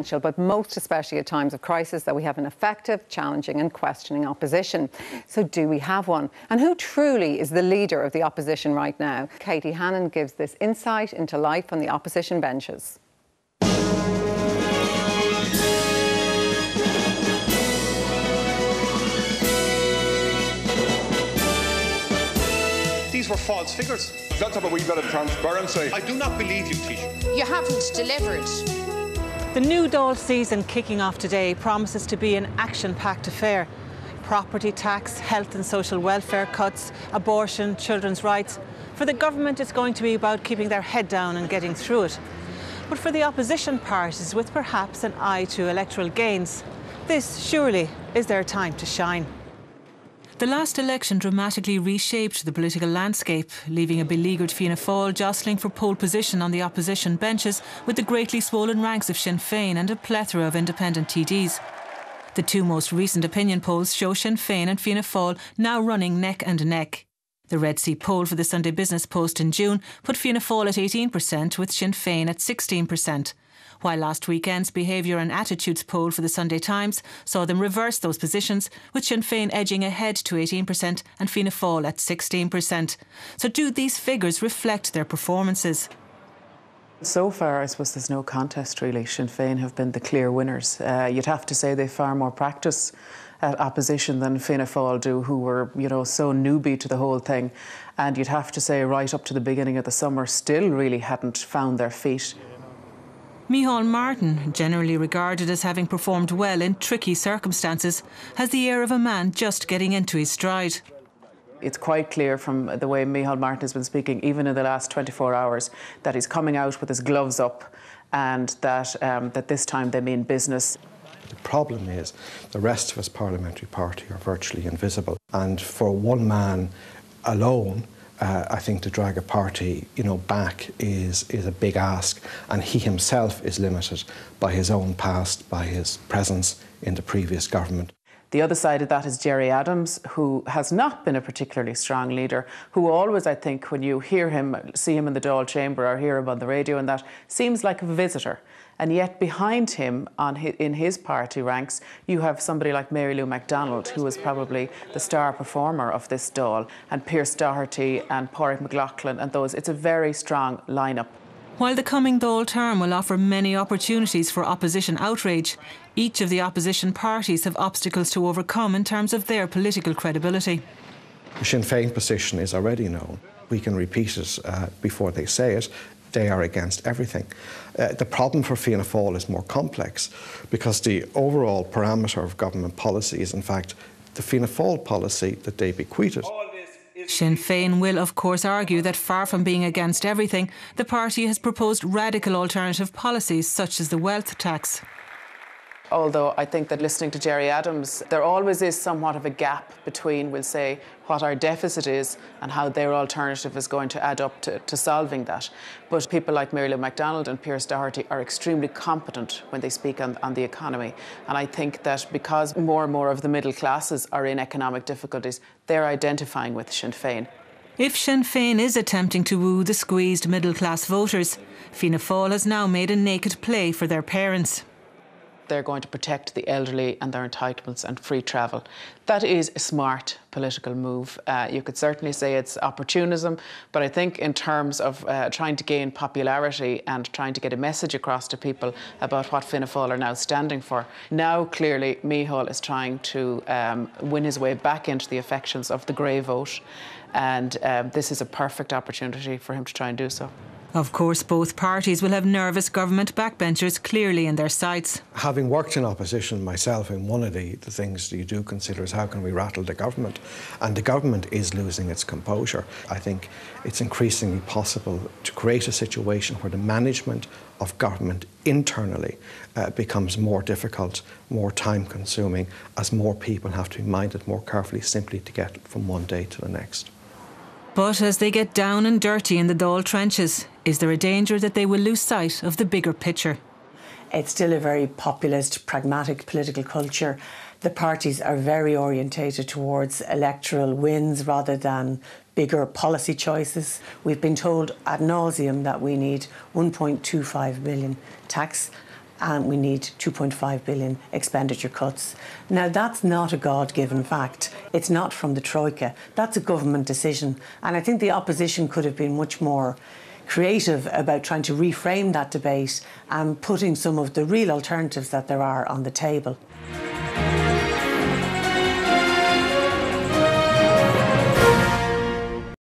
essential, but most especially at times of crisis, that we have an effective, challenging and questioning opposition. So do we have one? And who truly is the leader of the opposition right now? Katie Hannon gives this insight into life on the opposition benches. These were false figures. Let's have a wee bit of transparency. I do not believe you, Taoiseach. You haven't delivered. The new Dáil season kicking off today promises to be an action-packed affair. Property tax, health and social welfare cuts, abortion, children's rights. For the government, it's going to be about keeping their head down and getting through it. But for the opposition parties, with perhaps an eye to electoral gains, this surely is their time to shine. The last election dramatically reshaped the political landscape, leaving a beleaguered Fianna Fáil jostling for pole position on the opposition benches with the greatly swollen ranks of Sinn Féin and a plethora of independent TDs. The two most recent opinion polls show Sinn Féin and Fianna Fáil now running neck and neck. The Red Sea poll for the Sunday Business Post in June put Fianna Fáil at 18% with Sinn Féin at 16%. While last weekend's Behaviour and Attitudes poll for the Sunday Times saw them reverse those positions, with Sinn Féin edging ahead to 18% and Fianna Fáil at 16%. So do these figures reflect their performances? So far, I suppose there's no contest really. Sinn Féin have been the clear winners. You'd have to say they've far more practice at opposition than Fianna Fáil do, who were, so newbie to the whole thing. And you'd have to say right up to the beginning of the summer still really hadn't found their feet. Micheál Martin, generally regarded as having performed well in tricky circumstances, has the air of a man just getting into his stride. It's quite clear from the way Micheál Martin has been speaking, even in the last 24 hours, that he's coming out with his gloves up and that this time they mean business. The problem is the rest of his parliamentary party are virtually invisible. And for one man alone, I think to drag a party, back is a big ask, and he himself is limited by his own past, by his presence in the previous government. The other side of that is Gerry Adams, who has not been a particularly strong leader, who always, I think, when you hear him, see him in the Dáil chamber or hear him on the radio and that, seems like a visitor. And yet behind him, in his party ranks, you have somebody like Mary Lou MacDonald, who is probably the star performer of this Dáil, and Pierce Doherty and Pádraig McLaughlin and those. It's a very strong lineup. While the coming Dáil term will offer many opportunities for opposition outrage, each of the opposition parties have obstacles to overcome in terms of their political credibility. The Sinn Féin position is already known. We can repeat it before they say it. They are against everything. The problem for Fianna Fáil is more complex because the overall parameter of government policy is in fact the Fianna Fáil policy that they bequeathed. Sinn Féin will of course argue that far from being against everything, the party has proposed radical alternative policies such as the wealth tax. Although I think that listening to Gerry Adams, there always is somewhat of a gap between, we'll say, what our deficit is and how their alternative is going to add up to solving that. But people like Mary Lou MacDonald and Pierce Doherty are extremely competent when they speak on the economy. And I think that because more and more of the middle classes are in economic difficulties, they're identifying with Sinn Féin. If Sinn Féin is attempting to woo the squeezed middle-class voters, Fianna Fáil has now made a naked play for their parents. They're going to protect the elderly and their entitlements and free travel. That is a smart political move. You could certainly say it's opportunism, but I think in terms of trying to gain popularity and trying to get a message across to people about what Fianna Fáil are now standing for, now clearly Micheál is trying to win his way back into the affections of the grey vote, and this is a perfect opportunity for him to try and do so. Of course, both parties will have nervous government backbenchers clearly in their sights. Having worked in opposition myself, in one of the things that you do consider is how can we rattle the government? And the government is losing its composure. I think it's increasingly possible to create a situation where the management of government internally becomes more difficult, more time-consuming, as more people have to be minded more carefully simply to get from one day to the next. But as they get down and dirty in the Dáil trenches, is there a danger that they will lose sight of the bigger picture? It's still a very populist, pragmatic political culture. The parties are very orientated towards electoral wins rather than bigger policy choices. We've been told ad nauseum that we need 1.25 billion tax and we need 2.5 billion expenditure cuts. Now, that's not a God-given fact. It's not from the Troika. That's a government decision. And I think the opposition could have been much more creative about trying to reframe that debate and putting some of the real alternatives that there are on the table.